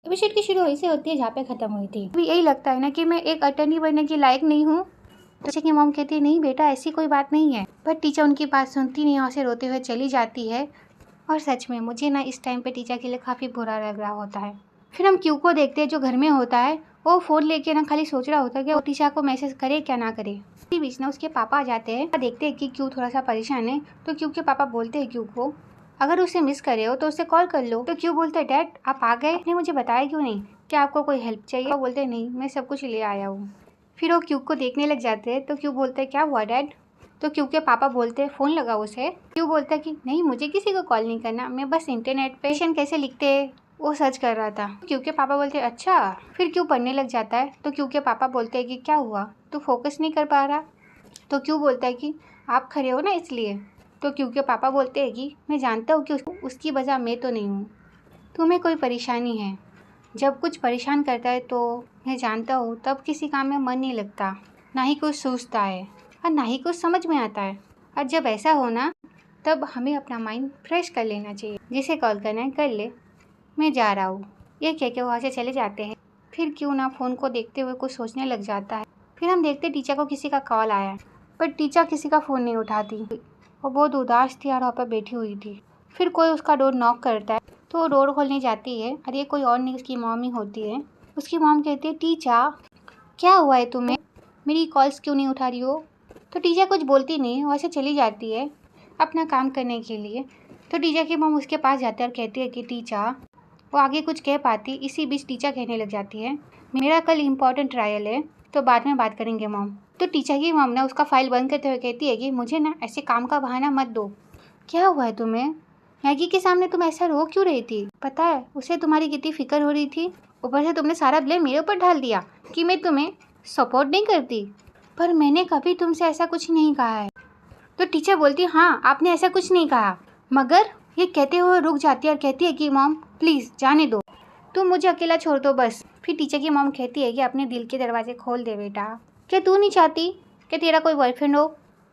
Episode की शुरू ऐसे होती है जहाँ पे खत्म हुई थी। अभी यही लगता है ना कि मैं एक अटर्नी बनने की लायक नहीं हूँ। टीचर की मॉम कहती है नहीं बेटा ऐसी कोई बात नहीं है, पर टीचर उनकी बात सुनती नहीं, वहाँ से रोते हुए चली जाती है। और सच में मुझे ना इस टाइम पे टीचर के लिए काफ़ी बुरा लग रहा होता है। फिर हम क्यू को देखते हैं जो घर में होता है। वो फ़ोन लेके ना खाली सोच रहा होता है कि वो टीचर को मैसेज करे क्या ना करे। इसी बीच ना उसके पापा आ जाते हैं। देखते हैं कि क्यू थोड़ा सा परेशान है, तो क्यू के पापा बोलते हैं क्यू को अगर उसे मिस करे हो तो उसे कॉल कर लो। तो क्यू बोलते हैं डैड आप आ गए, आपने मुझे बताया क्यों नहीं, क्या आपको कोई हेल्प चाहिए? वो बोलते हैं नहीं मैं सब कुछ ले आया हूँ। फिर वो क्यू को देखने लग जाते हैं। तो क्यू बोलते हैं क्या हुआ डैड? तो क्यू के पापा बोलते हैं फ़ोन लगाओ उसे। क्यू बोलता है कि नहीं मुझे किसी को कॉल नहीं करना, मैं बस इंटरनेट पे क्वेश्चन कैसे लिखते हैं वो सर्च कर रहा था। क्यू के पापा बोलते हैं अच्छा। फिर क्यू पढ़ने लग जाता है। तो क्यू के पापा बोलते हैं कि क्या हुआ, तू फोकस नहीं कर पा रहा? तो क्यू बोलता है कि आप खड़े हो ना इसलिए। तो क्यू के पापा बोलते हैं कि मैं जानता हूँ कि उसकी वजह मैं तो नहीं हूँ, तुम्हें कोई परेशानी है। जब कुछ परेशान करता है तो मैं जानता हूँ तब किसी काम में मन नहीं लगता, ना ही कुछ सोचता है और ना ही कुछ समझ में आता है। और जब ऐसा हो ना तब हमें अपना माइंड फ्रेश कर लेना चाहिए। जिसे कॉल करना है कर ले, मैं जा रहा हूँ। ये कह के वहाँ से चले जाते हैं। फिर क्यों ना फ़ोन को देखते हुए कुछ सोचने लग जाता है। फिर हम देखते टीचर को किसी का कॉल आया है, पर टीचर किसी का फ़ोन नहीं उठाती। वो बहुत उदास थी और वहाँ पर बैठी हुई थी। फिर कोई उसका डोर नॉक करता है, तो वो डोर खोलने जाती है और ये कोई और नहीं उसकी मॉम ही होती है। उसकी मॉम कहती है टीचर क्या हुआ है तुम्हें, मेरी कॉल्स क्यों नहीं उठा रही हो? तो टीचर कुछ बोलती नहीं, वैसे चली जाती है अपना काम करने के लिए। तो टीचर की मॉम उसके पास जाती है और कहती है कि टीचर, वो आगे कुछ कह पाती, इसी बीच टीचर कहने लग जाती है मेरा कल इम्पोर्टेंट ट्रायल है, तो बाद में बात करेंगे मॉम। तो टीचर की मॉम ना उसका फाइल बंद करते हुए कहती है कि मुझे ना ऐसे काम का बहाना मत दो। क्या हुआ है तुम्हें? मैगी के सामने तुम ऐसा रो क्यों रही थी? पता है उसे तुम्हारी कितनी फिक्र हो रही थी, ऊपर से तुमने सारा ब्लेम मेरे ऊपर डाल दिया कि मैं तुम्हें सपोर्ट नहीं करती। पर मैंने कभी तुमसे ऐसा कुछ नहीं कहा है। तो टीचर बोलती हाँ आपने ऐसा कुछ नहीं कहा, मगर ये कहते हुए रुक जाती है और कहती है कि मॉम प्लीज़ जाने दो, तुम मुझे अकेला छोड़ दो बस। फिर टीचर की मॉम कहती है कि अपने दिल के दरवाजे खोल दे बेटा, क्या तू नहीं चाहती कि तेरा कोई बॉयफ्रेंड हो?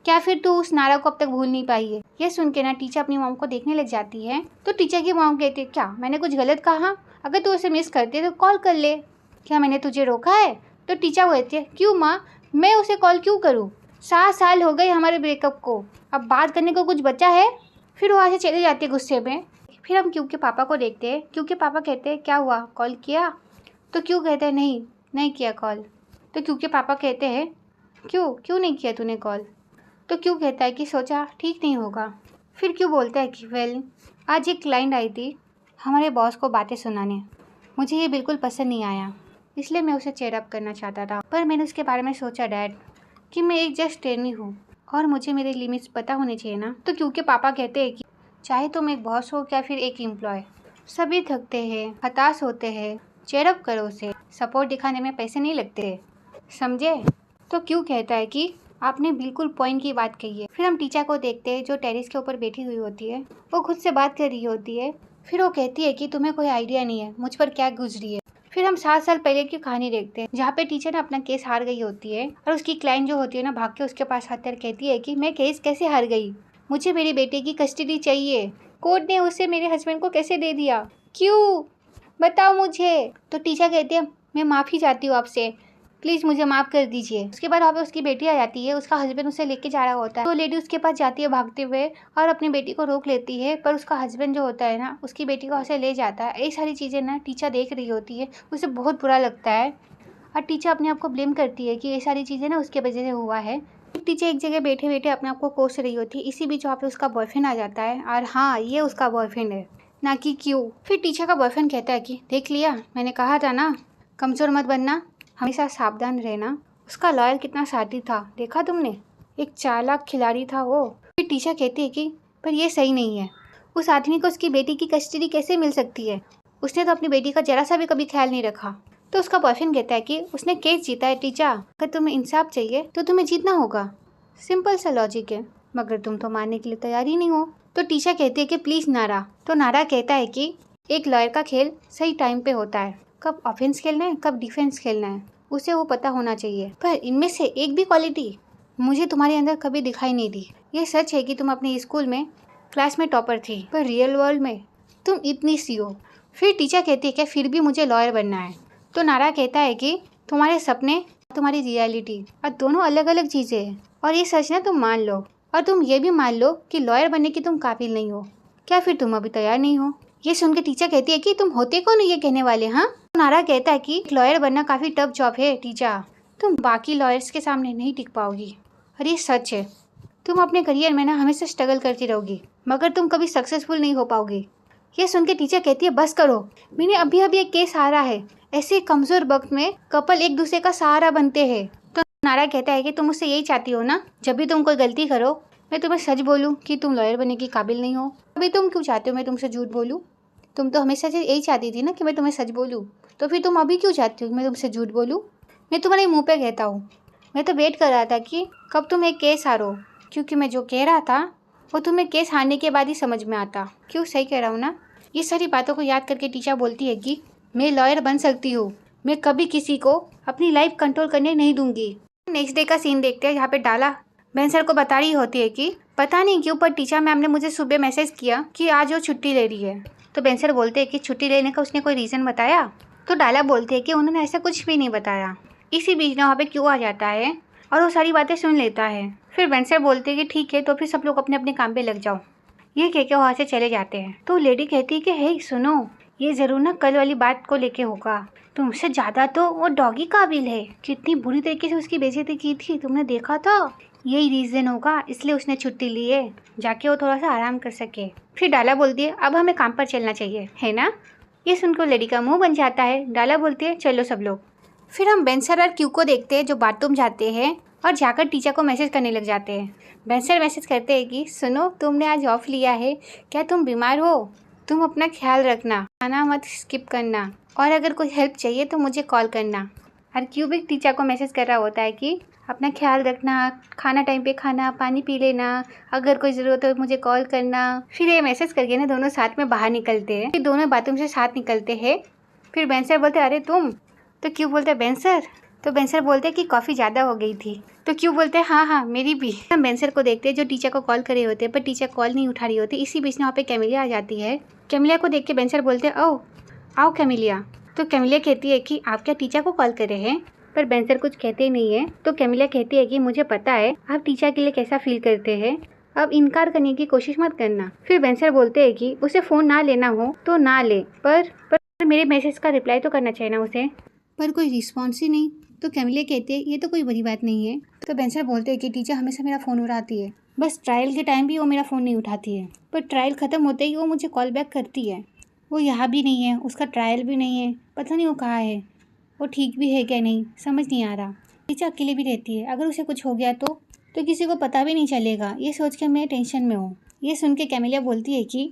क्या फिर तू उस नारा को अब तक भूल नहीं पाई है? ये सुन के ना टीचर अपनी मॉम को देखने लग जाती है। तो टीचर की मॉम कहती है क्या मैंने कुछ गलत कहा? अगर तू उसे मिस करती है तो कॉल कर ले, क्या मैंने तुझे रोका है? तो टीचर कहती है क्यों माँ, मैं उसे कॉल क्यों करूँ? 7 साल हो गए हमारे ब्रेकअप को, अब बात करने को कुछ बचा है? फिर वहाँ से चले जाते गुस्से में। फिर हम क्यू के पापा को देखते हैं। क्यू के पापा कहते हैं क्या हुआ, कॉल किया? तो क्यू कहते हैं नहीं नहीं किया कॉल। तो क्यू के पापा कहते हैं क्यों क्यों नहीं किया तूने कॉल? तो क्यू कहता है कि सोचा ठीक नहीं होगा। फिर क्यू बोलता है कि वेल आज एक क्लाइंट आई थी हमारे बॉस को बातें सुनाने, मुझे ये बिल्कुल पसंद नहीं आया, इसलिए मैं उसे चेयर अप करना चाहता था। पर मैंने उसके बारे में सोचा डैड कि मैं एक जस्ट ट्रेनी हूँ और मुझे मेरे लिमिट्स पता होने चाहिए ना। तो क्योंकि पापा कहते हैं कि चाहे तुम एक बॉस हो या फिर एक एम्प्लॉय, सभी थकते हैं हताश होते हैं, चेयर अप करो उसे, सपोर्ट दिखाने में पैसे नहीं लगते, समझे? तो क्यों कहता है कि आपने बिल्कुल पॉइंट की बात कही है। फिर हम टीचर को देखते हैं जो टेरिस के ऊपर बैठी हुई होती है, वो खुद से बात कर रही होती है। फिर वो कहती है कि तुम्हें कोई आइडिया नहीं है मुझ पर क्या गुजरी है। फिर हम 7 साल पहले की कहानी देखते हैं जहाँ पे टीचर ना अपना केस हार गई होती है और उसकी क्लाइंट जो होती है ना भाग के उसके पास आकर कहती है कि मैं केस कैसे हार गई, मुझे मेरे बेटे की कस्टडी चाहिए, कोर्ट ने उसे मेरे हस्बैंड को कैसे दे दिया, क्यों बताओ मुझे। तो टीचर कहती है मैं माफ़ी चाहती हूँ आपसे, प्लीज़ मुझे माफ़ कर दीजिए। उसके बाद वहाँ पे उसकी बेटी आ जाती है, उसका हस्बैंड उसे लेके जा रहा होता है। तो लेडी उसके पास जाती है भागते हुए और अपनी बेटी को रोक लेती है, पर उसका हस्बैंड जो होता है ना उसकी बेटी को उसे ले जाता है। ये सारी चीज़ें ना टीचर देख रही होती है, उसे बहुत बुरा लगता है और टीचर अपने आप को ब्लेम करती है कि ये सारी चीज़ें ना उसके वजह से हुआ है। टीचर एक जगह बैठे बैठे अपने आप को कोस रही होती है। इसी बीच वहाँ पे उसका बॉयफ्रेंड आ जाता है और हाँ ये उसका बॉयफ्रेंड है ना कि क्यों। फिर टीचर का बॉयफ्रेंड कहता है कि देख लिया, मैंने कहा था ना कमज़ोर मत बनना, हमेशा सावधान रहना। उसका लॉयर कितना साथी था, देखा तुमने, एक चालाक खिलाड़ी था वो। फिर टीचर कहती है कि पर ये सही नहीं है, उस आदमी को उसकी बेटी की कस्टडी कैसे मिल सकती है, उसने तो अपनी बेटी का जरा सा भी कभी ख्याल नहीं रखा। तो उसका बॉयफ्रेंड कहता है कि उसने केस जीता है टीचर, अगर तुम्हें इंसाफ चाहिए तो तुम्हें जीतना होगा, सिंपल सा लॉजिक है, मगर तुम तो मानने के लिए तैयार ही नहीं हो। तो टीचर कहती है कि प्लीज़ नारा। तो नारा कहता है कि एक लॉयर का खेल सही टाइम पे होता है, कब ऑफेंस खेलना है कब डिफेंस खेलना है उसे वो पता होना चाहिए। पर इनमें से एक भी क्वालिटी मुझे तुम्हारे अंदर कभी दिखाई नहीं दी। ये सच है कि तुम अपने स्कूल में क्लास में टॉपर थी, पर रियल वर्ल्ड में तुम इतनी सी हो। फिर टीचर कहती है कि फिर भी मुझे लॉयर बनना है। तो नारा कहता है कि तुम्हारे सपने तुम्हारी रियलिटी और दोनों अलग अलग चीज़ें हैं, और ये सच ना तुम मान लो, और तुम ये भी मान लो कि लॉयर बनने की तुम काबिल नहीं हो। क्या फिर तुम अभी तैयार नहीं हो? ये सुन के टीचर कहती है कि तुम होते कौन हो ये कहने वाले? हाँ। तो नारा कहता है कि लॉयर बनना काफ़ी टफ जॉब है टीचर, तुम बाकी लॉयर्स के सामने नहीं टिक पाओगी। और ये सच है, तुम अपने करियर में ना हमेशा स्ट्रगल करती रहोगी, मगर तुम कभी सक्सेसफुल नहीं हो पाओगी। ये सुन के टीचर कहती है बस करो, मैंने अभी अभी एक केस हारा है। ऐसे कमज़ोर वक्त में कपल एक दूसरे का सहारा बनते हैं। तो नारा कहता है कि तुम मुझसे यही चाहती हो ना, जब भी तुम कोई गलती करो मैं तुम्हें सच बोलूं कि तुम लॉयर बनने की काबिल नहीं हो। अभी तुम क्यों चाहते हो मैं तुमसे झूठ बोलूं? तुम तो हमेशा से यही चाहती थी ना कि मैं तुम्हें सच बोलूं, तो फिर तुम अभी क्यों चाहती हो मैं तुमसे झूठ बोलूं? मैं तुम्हारे मुँह पर कहता हूँ, मैं तो वेट कर रहा था कि कब तुम एक केस हारो, क्योंकि मैं जो कह रहा था वो तुम्हें केस हारने के बाद ही समझ में आता। क्यों, सही कह रहा हूँ ना? ये सारी बातों को याद करके टीचर बोलती है कि मैं लॉयर बन सकती हूँ, मैं कभी किसी को अपनी लाइफ कंट्रोल करने नहीं दूंगी। नेक्स्ट डे का सीन देखते हैं जहाँ पे डाला बेंसर को बता रही होती है कि पता नहीं क्यों पर टीचर मैम ने मुझे सुबह मैसेज किया कि आज वो छुट्टी ले रही है। तो बेंसर बोलते हैं कि छुट्टी लेने का उसने कोई रीज़न बताया? तो डाला बोलते हैं कि उन्होंने ऐसा कुछ भी नहीं बताया। इसी बीच में वहाँ पे क्यों आ जाता है और वो सारी बातें सुन लेता है। फिर बेंसर बोलते हैं कि ठीक है तो फिर सब लोग अपने अपने काम पे लग जाओ। ये कह के वहाँ से चले जाते हैं। तो लेडी कहती है कि हे सुनो, ये ज़रूर ना कल वाली बात को लेके होगा, तुमसे ज़्यादा तो वो डॉगी काबिल है। कितनी बुरी तरीके से उसकी बेइज्जती की थी, तुमने देखा था? यही रीज़न होगा इसलिए उसने छुट्टी ली है, जाके वो थोड़ा सा आराम कर सके। फिर डाला बोलती है अब हमें काम पर चलना चाहिए, है ना? ये सुनकर लेडी का मुँह बन जाता है। डाला बोलती है चलो सब लोग। फिर हम बेंसर और क्यू को देखते हैं जो बाथरूम जाते हैं और जाकर टीचर को मैसेज करने लग जाते हैं। बेंसर मैसेज करते हैं कि सुनो, तुमने आज ऑफ लिया है, क्या तुम बीमार हो? तुम अपना ख्याल रखना, खाना मत स्किप करना, और अगर कोई हेल्प चाहिए तो मुझे कॉल करना। और क्यू भी टीचर को मैसेज कर रहा होता है कि अपना ख्याल रखना, खाना टाइम पे खाना, पानी पी लेना, अगर कोई ज़रूरत हो तो मुझे कॉल करना। फिर ये मैसेज करके ना दोनों साथ में बाहर निकलते हैं। फिर दोनों बाथरूम से साथ निकलते हैं। फिर बेंसर बोलते अरे तुम, तो क्यू बोलते हैं बेंसर। तो बेंसर बोलते हैं कि कॉफ़ी ज़्यादा हो गई थी। तो क्यू बोलते हैं हाँ मेरी भी। हम बेंसर को देखते हैं जो टीचर को कॉल करे होते हैं पर टीचर कॉल नहीं उठा रही होती। इसी बीच में वहाँ पे कैमिलिया आ जाती है। कैमिलिया को देख के बेंसर बोलते हैं ओ आओ कैमिलिया। तो कैमिलिया कहती है कि आप क्या टीचर को कॉल करे हैं? पर बेंसर कुछ कहते ही नहीं है। तो कैमिलिया कहती है कि मुझे पता है आप टीचर के लिए कैसा फील करते हैं, अब इनकार करने की कोशिश मत करना। फिर बेंसर बोलते हैं कि उसे फ़ोन ना लेना हो तो ना ले, पर मेरे मैसेज का रिप्लाई तो करना चाहिए ना उसे, पर कोई रिस्पॉन्स ही नहीं। तो कैमिलिया कहते हैं ये तो कोई बड़ी बात नहीं है। तो बेंसर बोलते हैं कि टीचर हमेशा मेरा फ़ोन उठाती है, बस ट्रायल के टाइम भी वो मेरा फ़ोन नहीं उठाती है, पर ट्रायल ख़त्म होते ही वो मुझे कॉल बैक करती है। वो यहाँ भी नहीं है, उसका ट्रायल भी नहीं है, पता नहीं वो कहाँ है, वो ठीक भी है क्या नहीं समझ नहीं आ रहा। टीचर अकेले भी रहती है, अगर उसे कुछ हो गया तो किसी को पता भी नहीं चलेगा, ये सोच के मैं टेंशन में हूँ। ये सुन के कैमिलिया बोलती है कि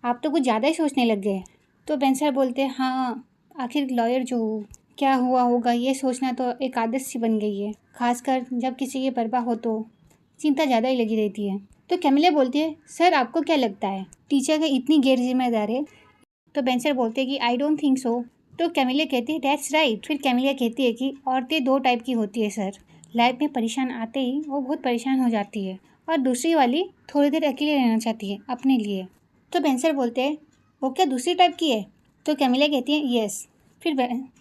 आप तो कुछ ज़्यादा ही सोचने लग गए। तो बेंसर बोलते हैं हाँ आखिर लॉयर जो हूँ, क्या हुआ होगा ये सोचना तो एक आदत सी बन गई है, खासकर जब किसी की परवाह हो तो चिंता ज़्यादा ही लगी रहती है। तो कैमिलिया बोलती है सर आपको क्या लगता है टीचर का इतनी गैर जिम्मेदार है? तो बेंसर बोलते हैं कि आई डोंट थिंक सो। तो कैमिलिया कहती है दैट्स राइट। फिर कैमिलिया कहती है कि औरतें दो टाइप की होती है सर, लाइफ में परेशान आते ही वो बहुत परेशान हो जाती है, और दूसरी वाली थोड़ी देर अकेले रहना चाहती है अपने लिए। तो बेंसर बोलते हैं वो क्या दूसरी टाइप की है? तो कैमिलिया कहती है येस।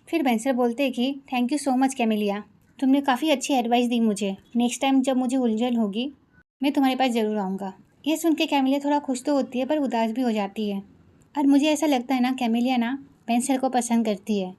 फिर बेंसर बोलते हैं कि thank you so much Camilia, तुमने काफ़ी अच्छी एडवाइस दी मुझे, नेक्स्ट टाइम जब मुझे उलझन होगी मैं तुम्हारे पास ज़रूर आऊँगा। ये सुन के कैमिलिया थोड़ा खुश तो होती है पर उदास भी हो जाती है, और मुझे ऐसा लगता है ना कैमिलिया ना बेंसर को पसंद करती है।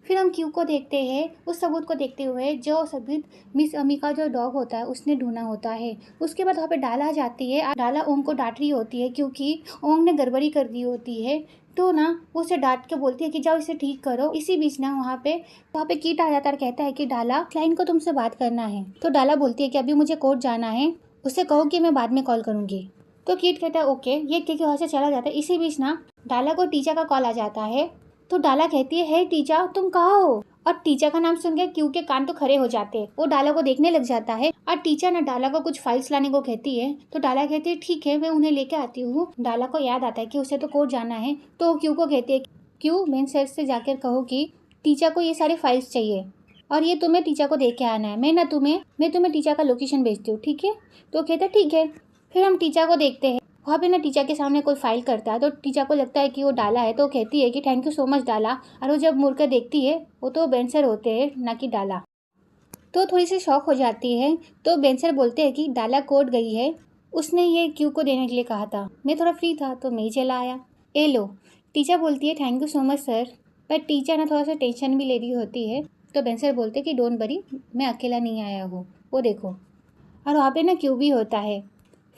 फिर हम क्यू को देखते हैं, उस सबूत को देखते हुए जो सबूत मिस अमी का जो डॉग होता है उसने ढूंढा होता है। उसके बाद वहाँ पे डाला जाती है, डाला ओम को डांट रही होती है क्योंकि ओम ने गड़बड़ी कर दी होती है। तो ना वो उसे डांट के बोलती है कि जाओ इसे ठीक करो। इसी बीच ना वहाँ पे कीट आ जाता है, कहता है कि डाला क्लाइंट को तुमसे बात करना है। तो डाला बोलती है कि अभी मुझे कोर्ट जाना है, उसे कहो कि मैं बाद में कॉल करूँगी। तो कीट कहता है ओके, ये कह के वहाँ से चला जाता है। इसी बीच ना डाला को टीचर का कॉल आ जाता है। तो डाला कहती है हे टीचर तुम कहाँ हो? और टीचर का नाम सुन के क्यू के कान तो खड़े हो जाते हैं। वो डाला को देखने लग जाता है और टीचर ना डाला को कुछ फाइल्स लाने को कहती है। तो डाला कहती है ठीक है मैं उन्हें लेके आती हूँ। डाला को याद आता है कि उसे तो कोर्ट जाना है। तो क्यू को कहती है क्यू मेन सर से जाकर कहो कि टीचर को ये सारे फाइल्स चाहिए और ये तुम्हें टीचर को दे के आना है। मैं तुम्हें टीचर का लोकेशन भेजती हूँ, ठीक है? तो कहता है ठीक है। फिर हम टीचर को देखते हैं। वहाँ पे ना टीचर के सामने कोई फाइल करता है तो टीचर को लगता है कि वो डाला है, तो कहती है कि थैंक यू सो मच डाला। और वो जब मुड़ कर देखती है वो तो बेंसर होते हैं, ना कि डाला। तो थोड़ी सी शॉक हो जाती है। तो बेंसर बोलते हैं कि डाला कोर्ट गई है, उसने ये क्यू को देने के लिए कहा था, मैं थोड़ा फ्री था तो मैं ही चला आया, ए लो। टीचर बोलती है thank you so much sir. पर टीचर ना थोड़ा सा टेंशन भी ले रही होती है। तो बेंसर बोलते कि डोंट वरी, मैं अकेला नहीं आया हूँ, वो देखो। और वहाँ पे ना क्यू भी होता है।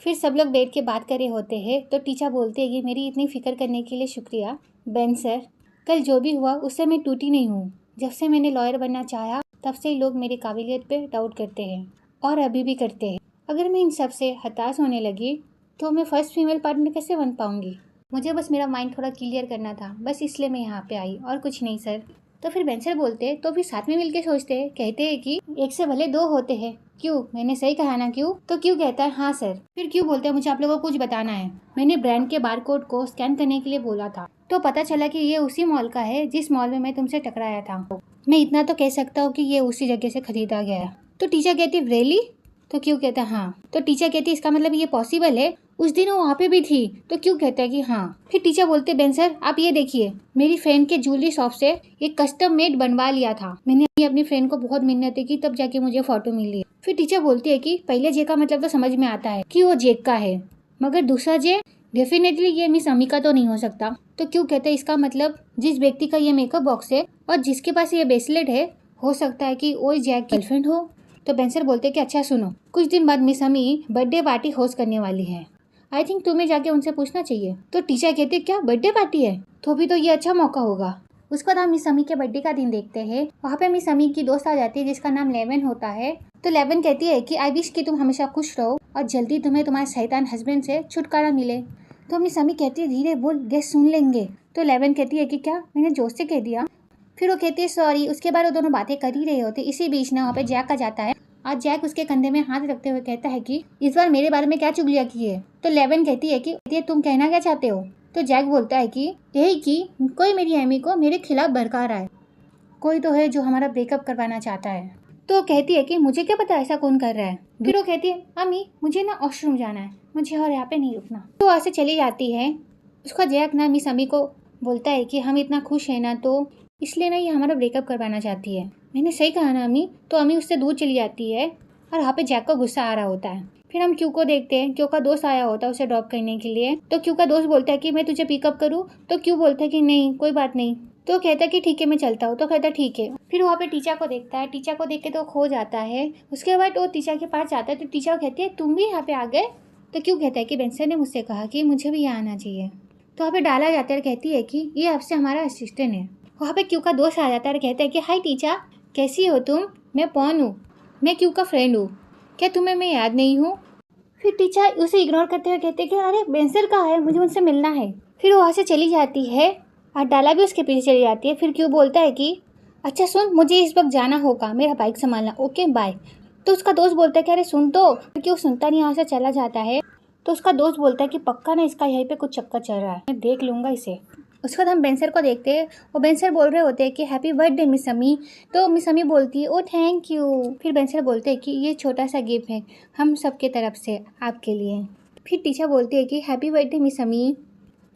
फिर सब लोग बैठ के बात कर रहे होते हैं। तो टीचर बोलते हैं कि मेरी इतनी फ़िक्र करने के लिए शुक्रिया बेंसर, कल जो भी हुआ उससे मैं टूटी नहीं हूँ। जब से मैंने लॉयर बनना चाहा तब से लोग मेरी काबिलियत पे डाउट करते हैं और अभी भी करते हैं। अगर मैं इन सब से हताश होने लगी तो मैं फर्स्ट फीमेल पार्टनर कैसे बन पाऊँगी। मुझे बस मेरा माइंड थोड़ा क्लियर करना था, बस इसलिए मैं यहाँ पे आई और कुछ नहीं सर। तो फिर बेंसर बोलते तो फिर साथ में मिलके सोचते हैं, कहते हैं कि एक से भले दो होते हैं। क्यों, मैंने सही कहा ना क्यों? तो क्यों कहता है हाँ सर। फिर क्यों बोलते हैं मुझे आप लोगों को कुछ बताना है। मैंने ब्रांड के बारकोड को स्कैन करने के लिए बोला था तो पता चला कि ये उसी मॉल का है जिस मॉल में मैं तुमसे टकराया था। मैं इतना तो कह सकता हूँ कि ये उसी जगह से खरीदा गया है। तो टीचर कहती रियली? तो क्यों कहता है हाँ। तो टीचर कहती इसका मतलब ये पॉसिबल है, उस दिन वो वहाँ पे भी थी। तो क्यों कहता है कि हाँ। फिर टीचर बोलते बेंसर आप ये देखिए, मेरी फ्रेंड के ज्वेलरी शॉप से एक कस्टम मेड बनवा लिया था। मैंने अपनी फ्रेंड को बहुत मिन्नतें की तब जाके मुझे फोटो मिली। फिर टीचर बोलती है कि पहले जे का मतलब तो समझ में आता है कि वो जेक का है, मगर दूसरा जे डेफिनेटली ये मिस अमिका तो नहीं हो सकता। तो क्यों कहते हैं इसका मतलब जिस व्यक्ति का ये मेकअप बॉक्स है और जिसके पास ये ब्रेसलेट है, हो सकता है कि वो जैक की गर्लफ्रेंड हो। तो बेंसर बोलते कि अच्छा सुनो, कुछ दिन बाद मिस अमी बर्थडे पार्टी होस्ट करने वाली है, आई थिंक तुम्हें जाके उनसे पूछना चाहिए। तो टीचर कहते क्या बर्थडे पार्टी है, तो भी तो ये अच्छा मौका होगा। उसके बाद हम मिस अमी के बर्थडे का दिन देखते हैं। वहाँ पे मिस अमी की दोस्त आ जाती है जिसका नाम लेवन होता है। तो लेवन कहती है कि आई विश कि तुम हमेशा खुश रहो और जल्दी तुम्हें तुम्हारे शैतान हस्बैंड से छुटकारा मिले। तो मिस अमी कहती है धीरे बोल, गेस्ट सुन लेंगे। तो लेवन कहती है कि क्या मैंने जोश से कह दिया। फिर वो कहती है सॉरी। उसके बाद वो दोनों बातें कर ही रहे होते। इसी बीच ना वहाँ पे जैक आ जाता है। आज जैक उसके कंधे में हाथ रखते हुए कहता है कि इस बार मेरे बारे में क्या चुगलियाँ की है। तो लेवन कहती है कि तुम कहना क्या चाहते हो। तो जैक बोलता है कि यही कि कोई मेरी एमी को मेरे खिलाफ भड़का रहा है, कोई तो है जो हमारा ब्रेकअप करवाना चाहता है। तो कहती है कि मुझे क्या पता ऐसा कौन कर रहा है। फिर वो कहती है अम्मी मुझे ना वॉशरूम जाना है, मुझे और यहाँ पे नहीं रुकना। तो वहाँ से चली जाती है। उसका जैक ना मिस अम्मी को बोलता है कि हम इतना खुश हैं ना, तो इसलिए ना ये हमारा ब्रेकअप करवाना चाहती है। मैंने सही कहा ना अम्मी। तो अम्मी उससे दूर चली जाती है और वहाँ पे जैक को गुस्सा आ रहा होता है। फिर हम क्यू को देखते हैं। क्यू का दोस्त आया होता है उसे ड्रॉप करने के लिए। तो क्यू का दोस्त बोलता है कि मैं तुझे पिकअप करूँ। तो क्यू बोलता है कि नहीं कोई बात नहीं। तो कहता है कि ठीक है मैं चलता हूँ। तो कहता है ठीक है। फिर वहाँ पे टीचर को देखता है। टीचर को देख के तो खो जाता है। उसके बाद वो टीचर के पास जाता है तो टीचर कहती है तुम भी यहाँ पे आ गए। तो क्यों कहता है कि बेंसर ने मुझसे कहा कि मुझे भी यहाँ आना चाहिए। तो वहाँ पे डाला जाता है और कहती है कि ये आपसे हमारा असिस्टेंट है। वहाँ पे क्यू का दोस्त आ जाता है और कहता है कि हाय टीचर कैसी हो तुम, मैं पॉन हूँ, मैं क्यू का फ्रेंड हूँ, क्या तुम्हें मैं याद नहीं हूँ। फिर टीचर उसे इग्नोर करते हुए कहते हैं कि अरे बेंसर कहाँ है, मुझे उनसे मिलना है। फिर वो वहाँ से चली जाती है और डाला भी उसके पीछे चली जाती है। फिर क्यों बोलता है कि अच्छा सुन मुझे इस वक्त जाना होगा, मेरा बाइक संभालना, ओके बाय। तो उसका दोस्त बोलता है कि अरे सुन तो। क्यों सुनता नहीं, वहाँ से चला जाता है। तो उसका दोस्त बोलता है कि पक्का ना इसका यहीं पे कुछ चक्कर चल रहा है, मैं देख लूँगा इसे। उसके बाद हम बेंसर को देखते हैं। वो बेंसर बोल रहे होते हैं कि हैप्पी बर्थडे मिस अमी। तो मिस अमी बोलती है ओ थैंक यू। फिर बेंसर बोलते हैं कि ये छोटा सा गिफ्ट है हम सबके तरफ से आपके लिए। फिर टीचर बोलती है कि हैप्पी बर्थडे मिस अमी।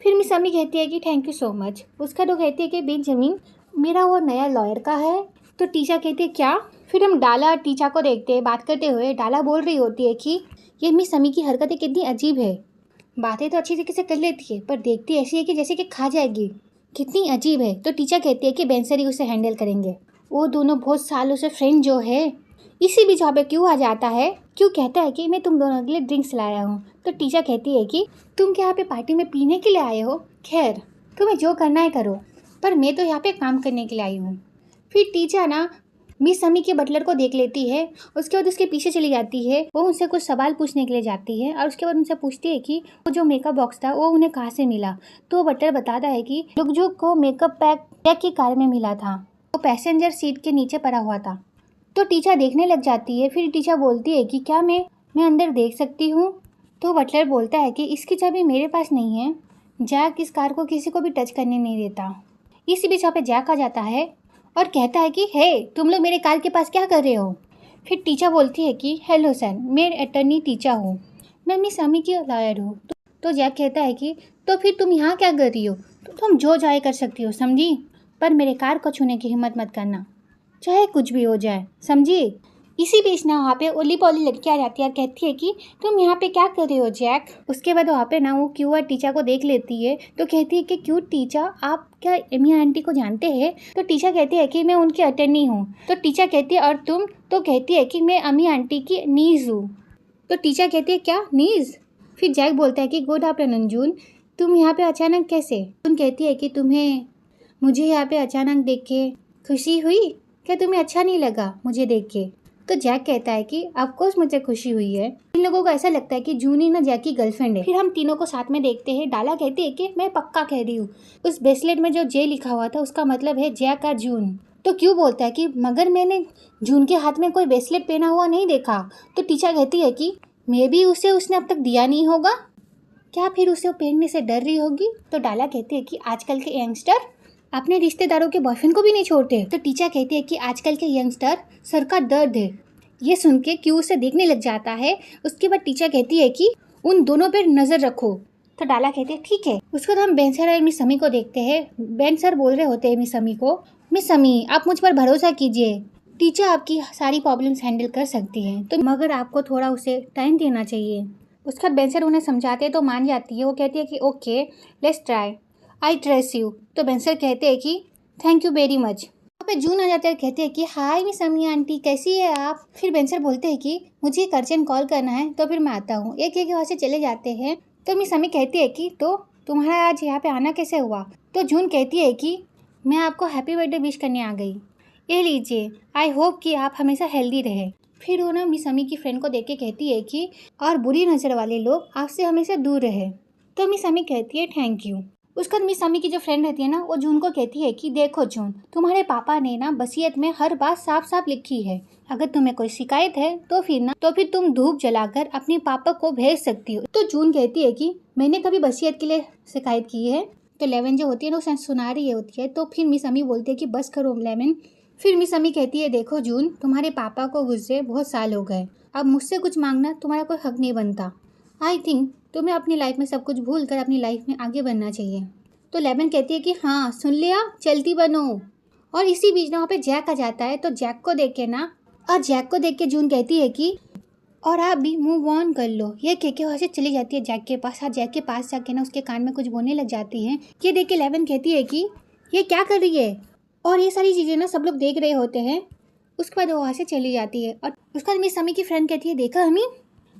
फिर मिस अमी कहती है कि थैंक यू सो मच। उसका तो कहती है कि बेंजामिन मेरा वो नया लॉयर का है। तो टीचर कहती है क्या। फिर हम डाला और टीचर को देखते हैं। बात करते हुए डाला बोल रही होती है कि ये मिस अमी की हरकतें कितनी अजीब है, बातें तो अच्छी तरीके से कर लेती है पर देखती ऐसी है कि जैसे कि खा जाएगी, कितनी अजीब है। तो टीचर कहती है कि बेंसर ही उसे हैंडल करेंगे, वो दोनों बहुत सालों से फ्रेंड जो है। इसी बीच वहाँ पे क्यों आ जाता है। क्यों कहता है कि मैं तुम दोनों के लिए ड्रिंक्स लाया हूँ। तो टीचर कहती है कि तुम क्या यहाँ पे पार्टी में पीने के लिए आए हो, खैर तुम्हें जो करना है करो, पर मैं तो यहाँ पे काम करने के लिए आई हूँ। फिर टीचर ना मिस अमी के बटलर को देख लेती है। उसके बाद उसके पीछे चली जाती है। वो उनसे कुछ सवाल पूछने के लिए जाती है और उसके बाद उनसे पूछती है कि वो जो मेकअप बॉक्स था वो उन्हें कहाँ से मिला। तो बटलर बताता है कि लुकजुक को मेकअप पैक की कार में मिला था, वो पैसेंजर सीट के नीचे पड़ा हुआ था। तो टीचर देखने लग जाती है। फिर टीचर बोलती है कि क्या मैं अंदर देख सकती हूँ। तो बटलर बोलता है कि इसकी चाबी मेरे पास नहीं है, जैक इस कार को किसी को भी टच करने नहीं देता। इसी बीच वहाँ पे जैक आ जाता है और कहता है कि हे तुम लोग मेरे कार के पास क्या कर रहे हो। फिर टीचर बोलती है कि हेलो सर, मैं अटर्नी टीचर हूँ, मैं मिस अमी की लॉयर हूँ। तो जैक कहता है कि तो फिर तुम यहाँ क्या कर रही हो? तो तुम जो चाहे कर सकती हो, समझी? पर मेरे कार को छूने की हिम्मत मत करना, चाहे कुछ भी हो जाए, समझी? इसी बीच ना वहाँ पे ओली पॉली लड़की आ जाती है और कहती है कि तुम यहाँ पे क्या कर रहे हो जैक? उसके बाद वहाँ पे ना वो क्यू और टीचा को देख लेती है, तो कहती है कि क्यों टीचा, आप क्या एमी आंटी को जानते हैं? तो टीचा कहती है कि मैं उनकी अटेंडी हूँ। तो टीचा कहती है और तुम? तो कहती है कि मैं अम्मी आंटी की नीज हूँ। तो टीचा कहती है क्या नीज? फिर जैक बोलता है कि गुड आफ्टरनून जून, तुम यहाँ पे अचानक कैसे? जून कहती है कि तुम्हें मुझे यहाँ पे अचानक देख के खुशी हुई क्या? तुम्हें अच्छा नहीं लगा मुझे देख के? तो जैक कहता है कि ऑफकोर्स मुझे खुशी हुई है। इन लोगों को ऐसा लगता है कि जून ही ना जैक की गर्लफ्रेंड है। फिर हम तीनों को साथ में देखते हैं। डाला कहती है कि मैं पक्का कह रही हूँ, उस ब्रेसलेट में जो जे लिखा हुआ था उसका मतलब है जैक और जून। तो क्यों बोलता है कि मगर मैंने जून के हाथ में कोई ब्रेसलेट पहना हुआ नहीं देखा। तो टीचर कहती है कि मे बी उसे उसने अब तक दिया नहीं होगा, क्या फिर उसे पहनने से डर रही होगी। तो डाला कहती है कि आजकल के यंगस्टर अपने रिश्तेदारों के बॉयफ्रेंड को भी नहीं छोड़ते। तो टीचर कहती है कि आजकल के यंगस्टर सर का दर्द है। ये सुन के क्यू उसे देखने लग जाता है। उसके बाद टीचर कहती है कि उन दोनों पर नजर रखो। तो डाला कहते हैं ठीक है। उसके बाद हम बेन सर और मिस समी को देखते हैं। बेन सर बोल रहे होते हैं मिस समी को, मिस समी आप मुझ पर भरोसा कीजिए, टीचर आपकी सारी प्रॉब्लम्स हैंडल कर सकती है, तो मगर आपको थोड़ा उसे टाइम देना चाहिए। उसके बाद बेन सर उन्हें समझाते हैं तो मान जाती है। वो कहती है कि okay let's try, I trust you. तो बेन सर कहते हैं कि थैंक यू वेरी मच। वहाँ पे जून आ जाते हैं, कहते हैं कि हाय मिस अम्मी आंटी कैसी है आप? फिर बेन सर बोलते हैं कि मुझे एक अर्जेंट कॉल करना है तो फिर मैं आता हूँ। एक एक वहाँ से चले जाते हैं। तो मिस अम्मी कहती है कि तो तुम्हारा आज यहाँ पे आना कैसे हुआ? तो जून कहती है कि मैं आपको हैप्पी बर्थडे विश करने आ गई, ये लीजिए, आई होप कि आप हमेशा हेल्दी रहे। फिर वो ना मिस अम्मी की फ्रेंड को देख के कहती है कि और बुरी नज़र वाले लोग आपसे हमेशा दूर रहे। तो मिस अम्मी कहती है थैंक यू। उसके बाद मिस अम्मी की जो फ्रेंड रहती है ना, वो जून को कहती है कि देखो जून, तुम्हारे पापा ने ना वसीयत में हर बात साफ साफ लिखी है, अगर तुम्हें कोई शिकायत है तो फिर तुम धूप जलाकर अपने पापा को भेज सकती हो। तो जून कहती है कि मैंने कभी वसीयत के लिए शिकायत की है? तो लेवन जो होती है ना, वो सुना रही होती है। तो फिर मिस अम्मी बोलती है कि बस करो लेवन। फिर मिस अम्मी कहती है देखो जून, तुम्हारे पापा को गुजरे बहुत साल हो गए, अब मुझसे कुछ मांगना तुम्हारा कोई हक नहीं बनता। आई थिंक तुम्हें अपनी लाइफ में सब कुछ भूल कर अपनी लाइफ में आगे बढ़ना चाहिए। तो लेवन कहती है कि हाँ सुन लिया, चलती बनो। और इसी बीच ना वहाँ पे जैक आ जाता है। तो जैक को देख के जून कहती है कि और आप भी मूव ऑन कर लो। ये कह के वहाँ से चली जाती है जैक के पास। हाँ, जैक के पास जाके ना उसके कान में कुछ बोलने लग जाती हैं। ये देख के लेवन कहती है कि ये क्या कर रही है, और ये सारी चीज़ें ना सब लोग देख रहे होते हैं। उसके बाद वो वहाँ से चली जाती है। और उसके बाद मिस समी की फ्रेंड कहती है देखा हमी,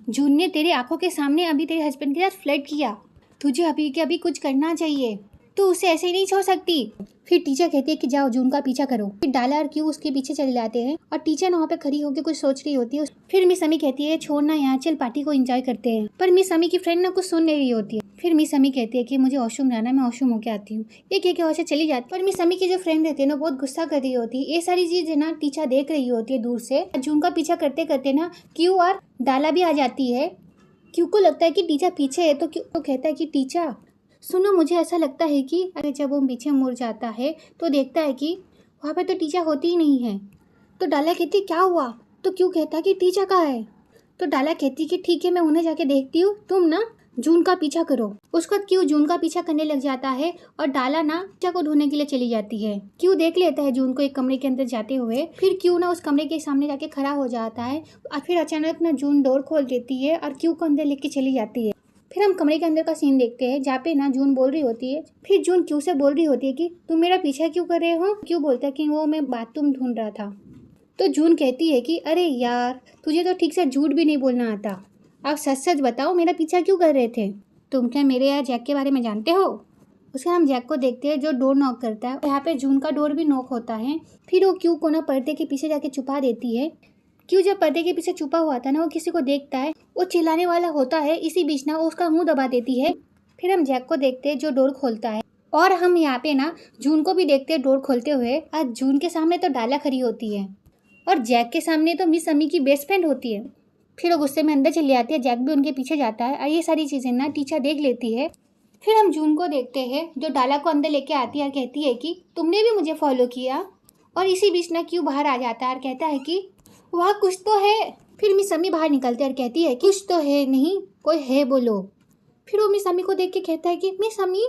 जून ने तेरे आंखों के सामने अभी तेरे हस्बैंड के साथ फ्लर्ट किया, तुझे अभी के अभी कुछ करना चाहिए, तू उसे ऐसे ही नहीं छोड़ सकती। फिर टीचर कहती है कि जाओ जून का पीछा करो। फिर डाला और क्यू उसके पीछे चले जाते हैं और टीचर वहाँ पे खड़ी होकर कुछ सोच रही होती है। फिर मिस समी कहती है छोड़ना यहाँ, चल पार्टी को एंजॉय करते हैं। पर मिस समी की फ्रेंड ना कुछ सुन नहीं रही होती है। फिर मिस समी कहती है कि मुझे वॉशरूम जाना है, मैं वॉशरूम होके आती हूँ। ये कह के वहाँ से चली जाती है। पर मिस समी की जो फ्रेंड रहती है ना, बहुत गुस्सा कर रही होती है। ये सारी चीजें ना टीचर देख रही होती है दूर से। जून का पीछा करते करते ना क्यू और डाला भी आ जाती है। क्यू को लगता है कि टीचर पीछे है, तो क्यू तो कहता है कि टीचर सुनो, मुझे ऐसा लगता है कि अरे जब वो पीछे मुड़ जाता है तो देखता है कि वहाँ पे तो टीचर होती ही नहीं है। तो डाला कहती क्या हुआ? तो क्यों कहता है कि टीचर कहाँ है? तो डाला कहती कि ठीक है मैं उन्हें जाके देखती हूँ, तुम ना जून का पीछा करो। उसके बाद क्यों जून का पीछा करने लग जाता है और डाला ना टीचर को ढूंढने के लिए चली जाती है। क्यों देख लेता है जून को एक कमरे के अंदर जाते हुए। फिर क्यों ना उस कमरे के सामने जाके खड़ा हो जाता है और फिर अचानक ना जून डोर खोल देती है और क्यों को अंदर लेके चली जाती है। फिर हम कमरे के अंदर का सीन देखते हैं जहाँ पे ना जून बोल रही होती है। फिर जून क्यू से बोल रही होती है कि तुम मेरा पीछा क्यों कर रहे हो? क्यों बोलता है कि वो मैं बाथरूम ढूंढ रहा था। तो जून कहती है कि अरे यार, तुझे तो ठीक से झूठ भी नहीं बोलना आता, अब सच सच बताओ मेरा पीछा क्यों कर रहे थे? तुम क्या मेरे या जैक के बारे में जानते हो? उसके हम जैक को देखते हैं जो डोर नॉक करता है। यहाँ पे जून का डोर भी नॉक होता है। फिर वो क्यू को ना पर्दे के पीछे जाके छुपा देती है। क्यों जब पर्दे के पीछे छुपा हुआ था ना, वो किसी को देखता है, वो चिल्लाने वाला होता है। इसी बीच ना वो उसका मुंह दबा देती है। फिर हम जैक को देखते हैं जो डोर खोलता है, और हम यहाँ पे ना जून को भी देखते हैं डोर खोलते हुए। आज जून के सामने तो डाला खड़ी होती है और जैक के सामने तो मिस अम्मी की बेस्ट फ्रेंड होती है। फिर वो गुस्से में अंदर चली जाती है, जैक भी उनके पीछे जाता है और ये सारी चीज़ें ना टीचर देख लेती है। फिर हम जून को देखते हैं जो डाला को अंदर लेके आती है और कहती है कि तुमने भी मुझे फॉलो किया। और इसी बीच ना क्यों बाहर आ जाता है और कहता है कि वहाँ कुछ तो है। फिर मिस अम्मी बाहर निकलते और कहती है कुछ तो है नहीं, कोई है बोलो। फिर वो मिस अमी को देख के कहता है कि मिस अमी